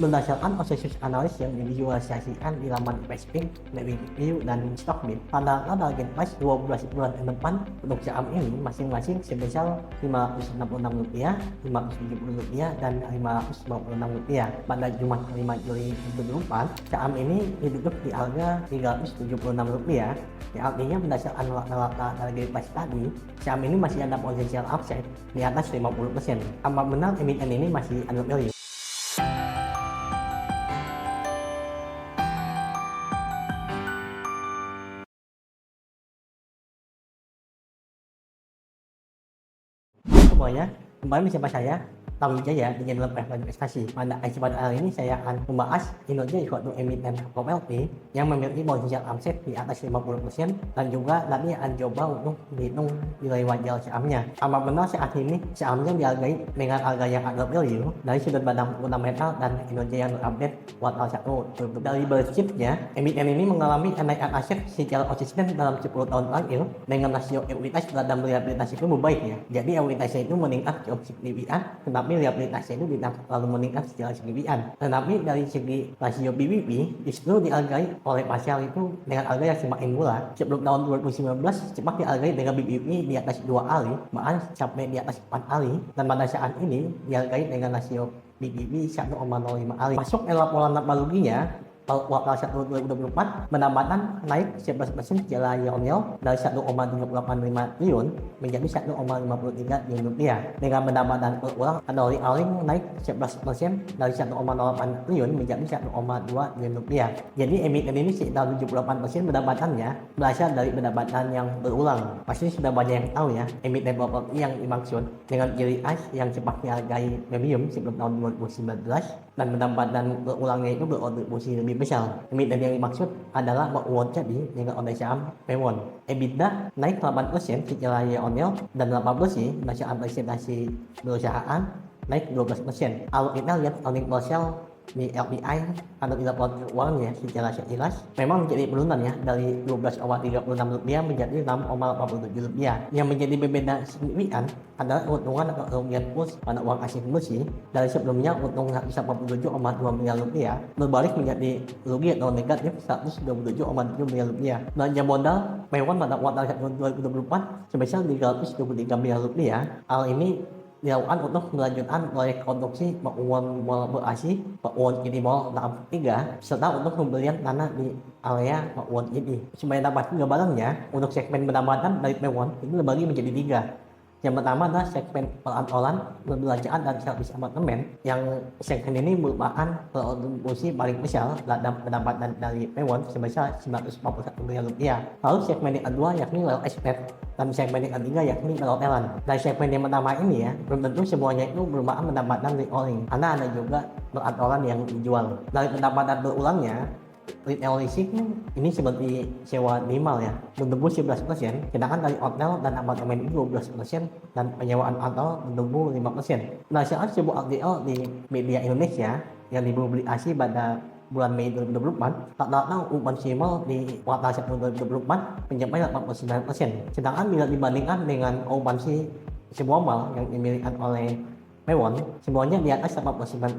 Berdasarkan konsensus analis yang divisualisasikan di laman Investpink, NetWeekView, dan Stockbit, pada target price 12 bulan ke depan untuk saham ini masing-masing sebesar Rp566, Rp570, dan Rp556. Pada Jumat 5 Juli 2024, saham ini ditutup di harga Rp376. Ya, artinya berdasarkan rata-rata target price tadi, saham ini masih ada potensial upside di atas 50%. Apa benar emiten ini masih under value? Semuanya, kembali bersama saya Tamu Wijaya di channel Preferred Investasi. Pada kesempatan ini saya akan membahas Indonesia suatu emiten properti yang memiliki potensial upside di atas 50% dan juga tadi akan coba untuk dihitung nilai wajar sahamnya. Apa benar saat ini sahamnya dihargai dengan harga yang under value dari sudut pandang fundamental dan Indonesia yang terupdate kuartal 1. Dari balance sheet-nya, emiten ini mengalami kenaikan aset secara konsisten dalam 10 tahun terakhir dengan rasio ekuitas terhadap liabilitas itu membaik ya. Jadi ekuitasnya itu meningkat cukup signifikan, tetapi liabilitasnya itu tidak terlalu meningkat secara signifikan. Tetapi dari segi rasio BBB justru dihargai oleh pasar itu dengan harga yang semakin murah. Sebelum tahun 2019 cepat dihargai dengan BBB di atas 2 kali, bahkan sampai di atas 4 kali, dan pada saat ini dihargai dengan rasio BBB 1,05 kali. Masuk laporan laba ruginya kuartal 1 2024 pendapatan naik 11% secara year-on-year dari 1,385 triliun menjadi 1,53 triliun rupiah. Dengan pendapatan berulang atau recurring naik 11% dari 1,08 triliun menjadi 1,2 triliun rupiah. Jadi emiten ini sekitar 78% pendapatannya berasal dari pendapatan yang berulang. Pasti sudah banyak yang tahu ya, emiten properti yang dimaksud dengan ciri khas yang cepat dihargai premium sebelum tahun 2019 dan pendapatan berulangnya itu berkontribusi lebih besar. Emiten yang dimaksud adalah Mawon jadi dengan oleh saham Mawon. EBITDA naik 8% secara year-on-year dan 8% berdasarkan presentasi perusahaan naik 12%. Kalau kita lihat earning per share di LPI atau di laporan keuangannya secara sekilas memang menjadi penurunan ya dari Rp12,36 menjadi Rp6,87. Yang menjadi berbeda signifikan adalah keuntungan atau kerugian kurs pada uang asing bersih dari sebelumnya untung Rp147,2 miliar berbalik menjadi rugi atau negatif Rp127,7 miliar. Belanja modal Mewon pada kuartal 1 2024 sebesar Rp323 miliar. Hal ini dilakukan untuk melanjutkan proyek konstruksi Mawon Mall Bekasi, Mawon City Mall tahap 3, serta untuk pembelian tanah di area Mawon City. Supaya dapat gambarannya, untuk segmen pendapatan dari Mawon itu terbagi menjadi 3. Yang pertama adalah segmen perkantoran, perbelanjaan, dan servis apartemen. Yang segmen ini merupakan kontribusi paling besar dalam pendapatan dari Mewon sebesar Rp941 miliar. Lalu segmen yang kedua yakni real estate dan segmen yang ketiga yakni perhotelan. Dari segmen yang pertama ini ya, belum tentu semuanya itu merupakan pendapatan recurring, karena ada juga perkantoran yang dijual. Dari pendapatan berulangnya, retail leasing ini seperti sewa minimal ya, bertumbuh 11%, sedangkan dari hotel dan apartemen itu 12% dan penyewaan hotel bertumbuh 5%. Berdasarkan sebuah artikel di media Indonesia yang dipublikasi pada bulan Mei 2024, rata-rata okupansi mall di kuartal 1 2024 mencapai 89%. Sedangkan bila dibandingkan dengan okupansi sebuah mall yang dimiliki oleh Mewon, semuanya di atas 89%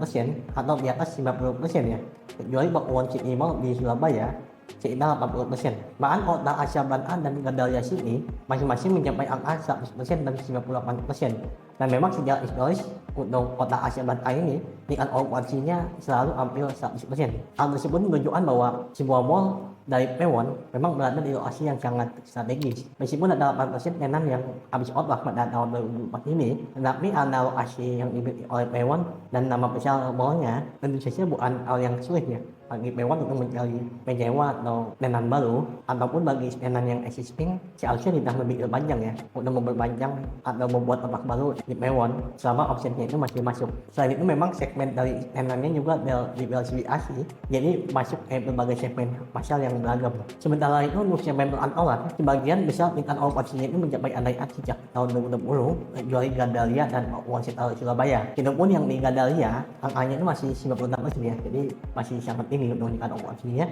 atau di atas 90% ya. Kecuali Mawon City Mall di Surabaya sekitar 80%. Bahkan kota Asia Barat dan Gandaria City masing-masing mencapai angka 100% dan 98%. Dan memang sejak historis untuk kota Asia Barat ini tingkat okupansinya selalu hampir 100%. Hal tersebut menunjukkan bahwa sebuah mall dari Mewon memang berada di lokasi yang sangat strategis. Meskipun ada 8% tenan yang habis kontrak pada tahun 2024 ini, tetapi karena lokasi yang dimiliki oleh Mewon dan nama besar mallnya tentu saja bukan hal yang sulit ya bagi Mewon untuk mencari penyewa atau tenan baru, ataupun bagi tenan yang existing seharusnya tidak lebih panjang ya untuk memperpanjang atau membuat kontrak baru di Mewon selama opsinya itu masih masuk. Selain itu memang segmen dari tenannya juga diversifikasi, jadi masuk ke berbagai segmen pasar yang beragam. Sementara itu untuk segmen perkantoran, sebagian besar tingkat okupansinya itu mencapai kenaikan sejak tahun 2020, kecuali Gandaria dan Mawon City Surabaya. Walaupun yang di Gandaria angkanya itu masih 96% ya, jadi masih sangat tinggi untuk tingkat okupansinya,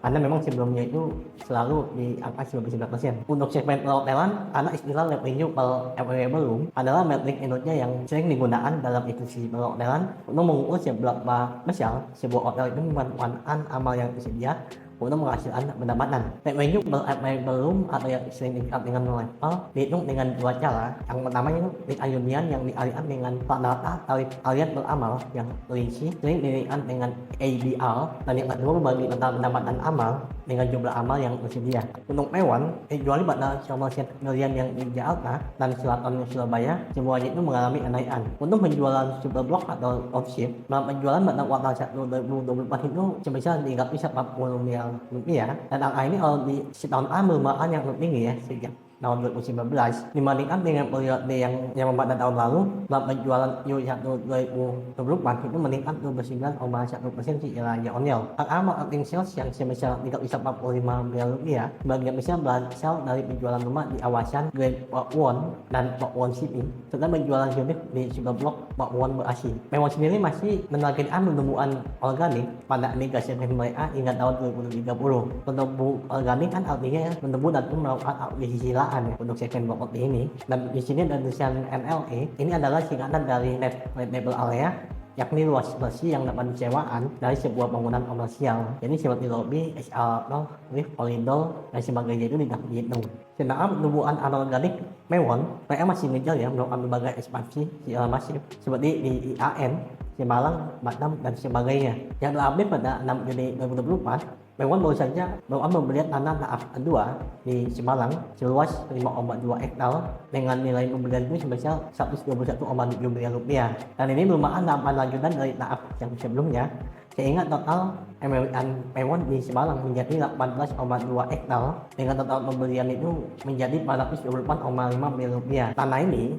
karena memang sebelumnya itu selalu di angka 99%. Untuk segmen perhotelan, karena istilah revenue per available room adalah metrik Indonesia yang sering digunakan dalam diskusi perhotelan untuk mengukur seberapa besar sebuah hotel itu memanfaatkan amal yang tersedia untuk menghasilkan pendapatan. Revenue belum atau yang sering diikat dengan level dihitung dengan dua cara. Yang pertama itu rate union yang dialihkan dengan rata-rata tarif harian beramal yang terisi sering dilihat dengan ADR, dan yang kedua membagi total pendapatan amal dengan jumlah amal yang tersedia. Untuk Mewan, kecuali pada komersial teknologian yang di Jakarta dan selatan Surabaya, semuanya itu mengalami kenaikan. Untuk penjualan super block atau outship, penjualan pada kuartal 1 2024 itu sebesar 340 miliar rupiah, dan angka ini kalau di setahun merupakan yang tertinggi ya sejak tahun 2019 dibandingkan dengan periode yang pada tahun lalu. Penjualan Q1 2024 itu meningkat 29,1% secara year-on-year. Angka marketing sales yang sebesar 345 miliar rupiah sebagian besar berasal dari penjualan rumah di kawasan Grand Park One dan Park One City, serta penjualan unit di Superblock Park One Bekasi. Mewan sendiri masih menargetkan pertumbuhan organik pada tiga segmen mereka hingga tahun 2030. Pertumbuhan organik kan artinya bertumbuh dan melakukan akuisisi lahan ya untuk segmen properti ini. Dan di sini ada tulisan NLA. Ini adalah singkatan dari Net Lettable Area, yakni luas bersih yang dapat disewaan dari sebuah bangunan komersial. Jadi seperti lobby, SR, lift, koridor, dan sebagainya itu tidak dihitung. Sedangkan pertumbuhan anorganik Mewan, mereka masih ngejar ya melakukan berbagai ekspansi secara masif seperti di IAN, Malang, Batam, dan sebagainya. Yang terupdate pada 6 Juni 2024, Mewan baru saja membeli tanah tahap kedua di Semarang seluas 5,2 hektar dengan nilai pembelian itu sebesar 121,7 miliar rupiah. Dan ini merupakan tahapan lanjutan dari tahap yang sebelumnya, sehingga total Mewan di Semarang menjadi 18,2 hektar dengan total pembelian itu menjadi 424,5 miliar rupiah. Tanah ini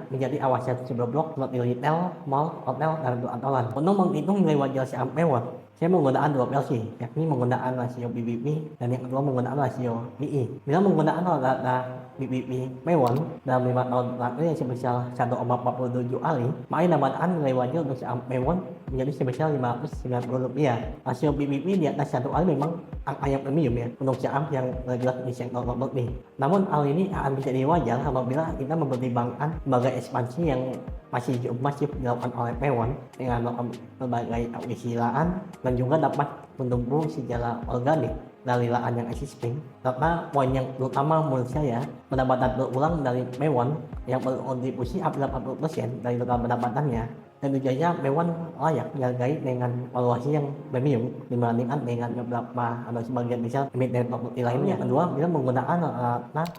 menjadi kawasan sebuah blok seperti retail, mall, hotel, dan perkantoran. Untuk menghitung nilai wajar saham Mewan, saya menggunakan dua versi, yakni menggunakan rasio BBB dan yang kedua menggunakan rasio BI. Bila menggunakan rata BBB Mewan dalam 5 tahun terakhir yang sebesar 1,47 kali, maka dapatkan nilai wajar untuk saham Mewan menjadi sebesar Rp590. Rasio BBB di atas 1 kali memang angka yang premium ya untuk saham yang bergerak di sektor properti. Namun hal ini akan menjadi wajar apabila kita mempertimbangkan berbagai ekspansi yang masih cukup masif dilakukan oleh Mewan dengan berbagai akuisisi lahan dan juga dapat menumbuh secara organik dari lahan yang existing. Karena poin yang terutama menurut saya, pendapatan berulang dari Mewan yang berkontribusi hampir 80% dari total pendapatannya. Dan tujuannya Mewan layak dihargai dengan valuasi yang premium dibandingkan dengan beberapa atau sebagian besar emiten properti lainnya. Yang kedua, bila menggunakan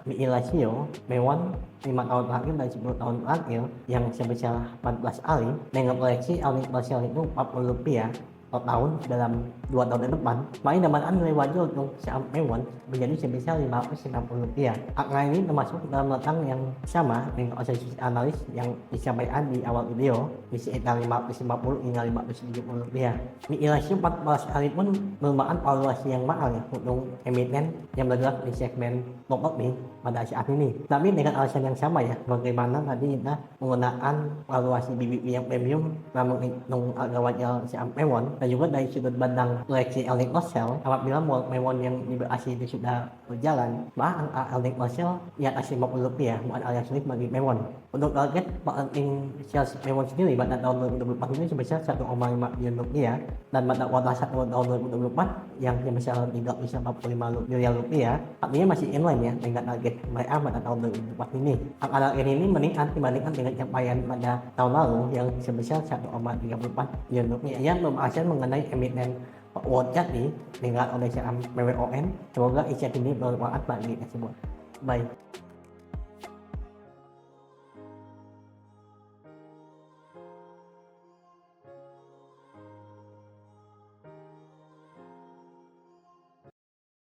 BI ratio Mewan 5 tahun terakhir dan 10 tahun terakhir yang sebesar 14 kali dengan proyeksi earning per share itu Rp40 per tahun dalam 2 tahun ke depan, maka dapatkan nilai wajar untuk saham Mewan menjadi sebesar Rp590. Angka ini termasuk dalam rentang yang sama dengan konsensus analis yang disampaikan di awal video di sekitar Rp550 hingga Rp570. Nilai rasio 14 kali pun merupakan valuasi yang mahal ya untuk emiten yang bergerak di segmen properti pada saat ini. Tapi dengan alasan yang sama ya, bagaimana tadi kita menggunakan valuasi BBB yang premium dalam menghitung harga wajar saham Mewan, dan juga dari sudut pandang proyeksi earning per share apabila Mewan yang di Bekasi itu sudah berjalan, maka angka earning per share di atas Rp50 bukan hal yang sulit bagi Mewan. Untuk target earning sales Mewan sendiri pada tahun 2024 ini sebesar Rp1,5 miliar dan pada kuartal 1 tahun 2024 yang sebesar Rp345 miliar, artinya masih inline ya dengan target mereka pada tahun 2024 ini. Angka target ini meningkat dibandingkan dengan capaian pada tahun lalu yang sebesar Rp1,34 miliar yang pembahasan mengenai emiten World Jati dengan oleh saham BWON. Semoga insight ini bermanfaat bagi kita semua. Bye.